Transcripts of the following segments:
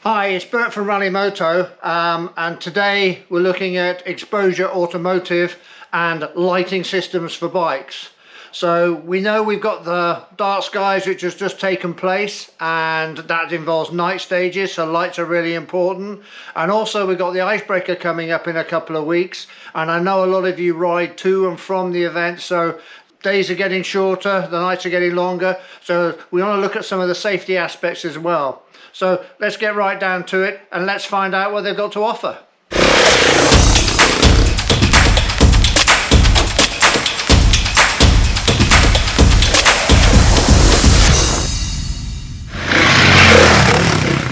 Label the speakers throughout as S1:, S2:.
S1: Hi, it's Bert from AutoMoto, and today we're looking at exposure automotive and lighting systems for bikes. So we know we've got the dark skies which has just taken place, and that involves night stages, so lights are really important. And also we've got the icebreaker coming up in a couple of weeks, and I know a lot of you ride to and from the event, so days are getting shorter, the nights are getting longer, so we want to look at some of the safety aspects as well. So let's get right down to it and let's find out what they've got to offer.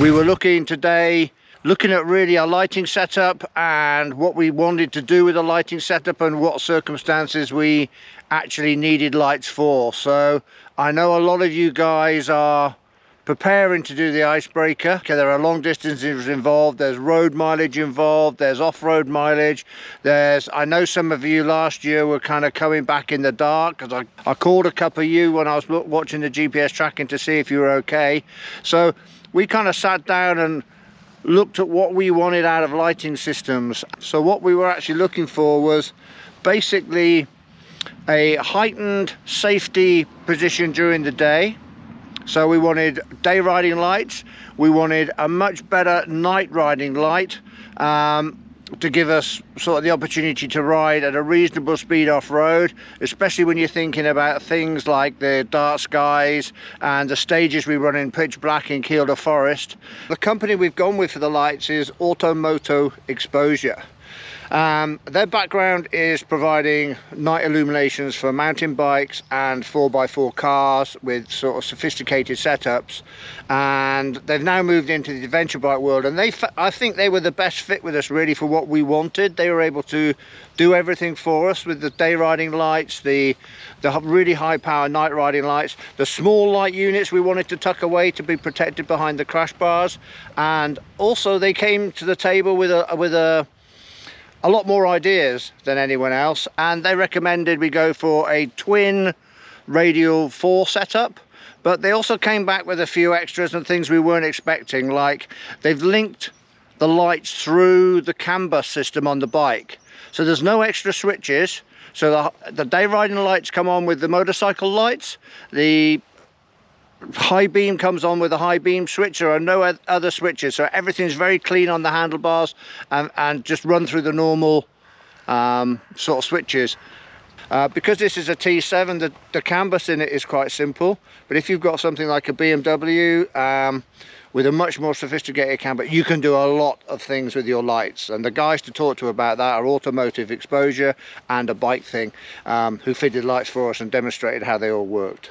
S1: We were looking at really our lighting setup and what we wanted to do with the lighting setup and what circumstances we actually needed lights for. So I know a lot of you guys are preparing to do the icebreaker. Okay, there are long distances involved, there's road mileage involved, there's off-road mileage, I know some of you last year were kind of coming back in the dark, because I called a couple of you when I was watching the GPS tracking to see if you were okay. So we kind of sat down and looked at what we wanted out of lighting systems. So what we were actually looking for was basically a heightened safety position during the day. So we wanted day riding lights, we wanted a much better night riding light to give us sort of the opportunity to ride at a reasonable speed off-road, especially when you're thinking about things like the dark skies and the stages we run in pitch black in Kielder Forest. The company we've gone with for the lights is AutoMoto Exposure. Their background is providing night illuminations for mountain bikes and 4x4 cars with sort of sophisticated setups, and they've now moved into the adventure bike world, and I think they were the best fit with us really for what we wanted. They were able to do everything for us with the day riding lights, the really high power night riding lights, the small light units we wanted to tuck away to be protected behind the crash bars, and also they came to the table with a lot more ideas than anyone else, and they recommended we go for a twin radial 4 setup, but they also came back with a few extras and things we weren't expecting, like they've linked the lights through the CAN bus system on the bike, so there's no extra switches. So the day riding lights come on with the motorcycle lights, the high beam comes on with a high beam switch. There are no other switches, so everything's very clean on the handlebars and just run through the normal sort of switches. Because this is a T7, the CAN bus in it is quite simple, but if you've got something like a BMW with a much more sophisticated CAN bus, you can do a lot of things with your lights, and the guys to talk to about that are Automotive Exposure and a Bike Thing, who fitted lights for us and demonstrated how they all worked.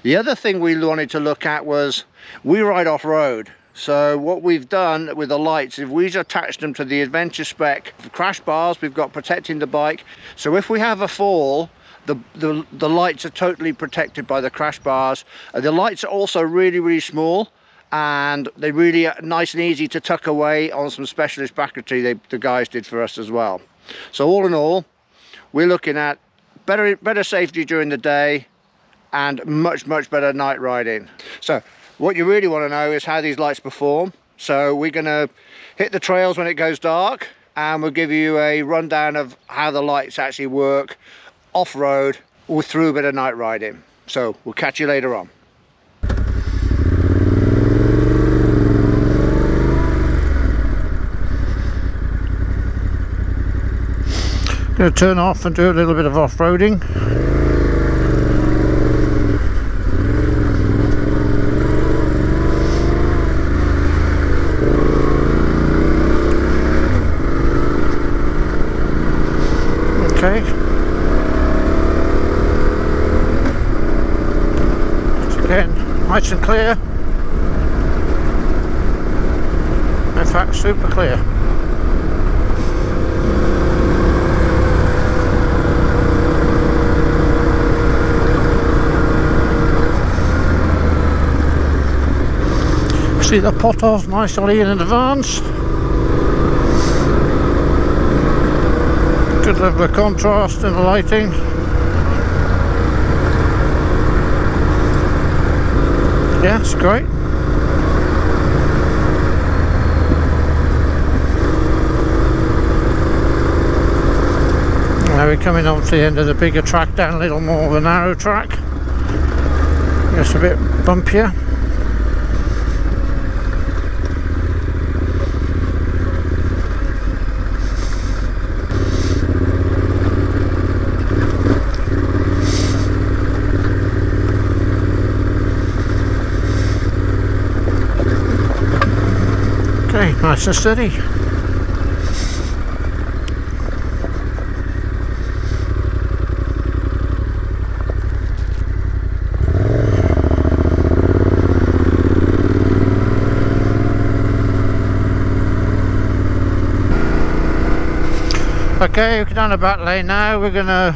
S1: The other thing we wanted to look at was, we ride off-road, so what we've done with the lights is we've attached them to the adventure spec crash bars we've got protecting the bike, so if we have a fall, the lights are totally protected by the crash bars. The lights are also really small, and they're really nice and easy to tuck away on some specialist bracketry the guys did for us as well. So all in all, we're looking at better safety during the day and much better night riding. So what you really want to know is how these lights perform. So we're going to hit the trails when it goes dark, and we'll give you a rundown of how the lights actually work off-road or through a bit of night riding. So we'll catch you later on. Going to turn off and do a little bit of off-roading. Okay. So again, nice and clear. In fact, super clear. See the potholes nicely in advance. Good level of contrast in the lighting. Yeah, it's great.
S2: we're coming on to the end of the bigger track, down a little more of a narrow track. Just a bit bumpier. Okay, nice and steady. Okay, we're down the back lane now. We're gonna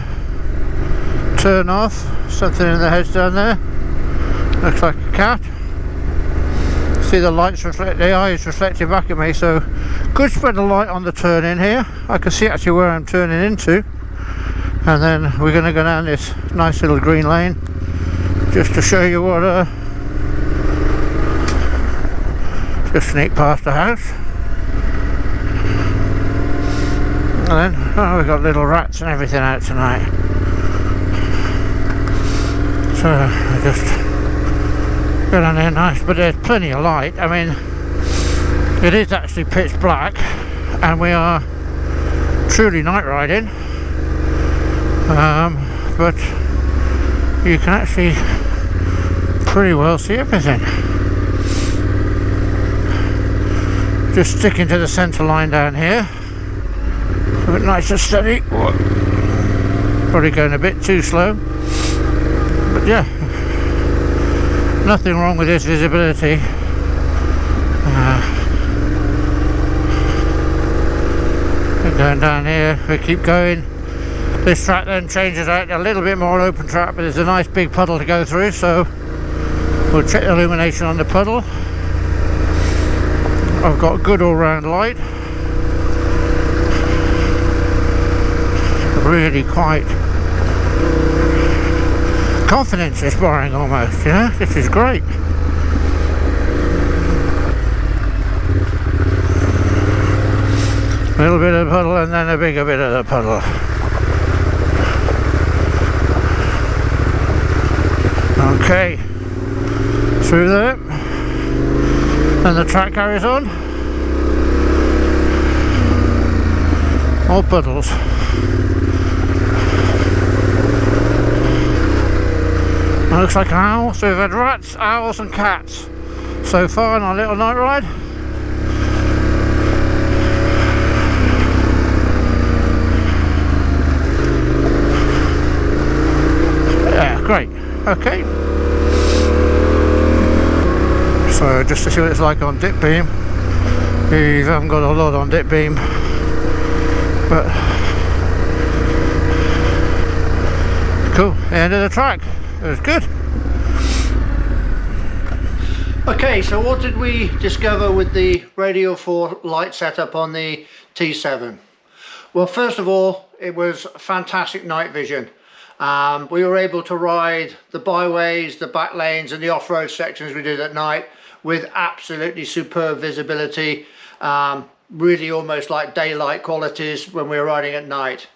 S2: turn off. Something in the hedge down there. Looks like a cat. See the lights reflect, the eyes reflecting back at me, so good spread of light on the turn in here. I can see actually where I'm turning into, and then we're going to go down this nice little green lane just to show you what just sneak past the house. And then we've got little rats and everything out tonight, so I just go down there nice, but there's plenty of light. I mean, it is actually pitch black and we are truly night riding, but you can actually pretty well see everything. Just sticking to the centre line down here, a bit nice and steady. Probably going a bit too slow, but yeah, nothing wrong with this visibility. We're going down here, we keep going. This track then changes out a little bit more open track, but there's a nice big puddle to go through, so we'll check the illumination on the puddle. I've got good all-round light. Really quite confidence inspiring almost, you know, this is great. A little bit of puddle and then a bigger bit of the puddle. Okay, through there, and the track carries on. All puddles. It looks like an owl, so we've had rats, owls and cats so far on our little night ride. Yeah, great. Okay. So just to see what it's like on dip beam. We haven't got a lot on dip beam, but cool, end of the track. It was good.
S1: Okay, so what did we discover with the Radial 4 light setup on the T7? Well, first of all, it was fantastic night vision. We were able to ride the byways, the back lanes and the off-road sections we did at night with absolutely superb visibility, really almost like daylight qualities when we were riding at night.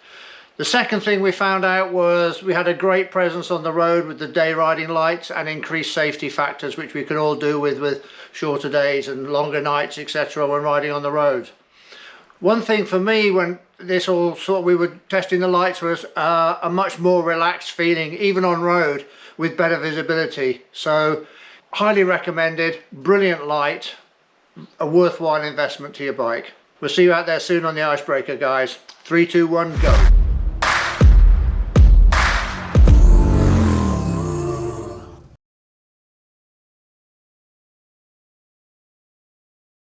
S1: The second thing we found out was we had a great presence on the road with the day riding lights and increased safety factors, which we can all do with shorter days and longer nights, etc. when riding on the road. One thing for me when this all sort of we were testing the lights was a much more relaxed feeling, even on road, with better visibility. So highly recommended, brilliant light, a worthwhile investment to your bike. We'll see you out there soon on the icebreaker, guys. 3, 2, 1, go.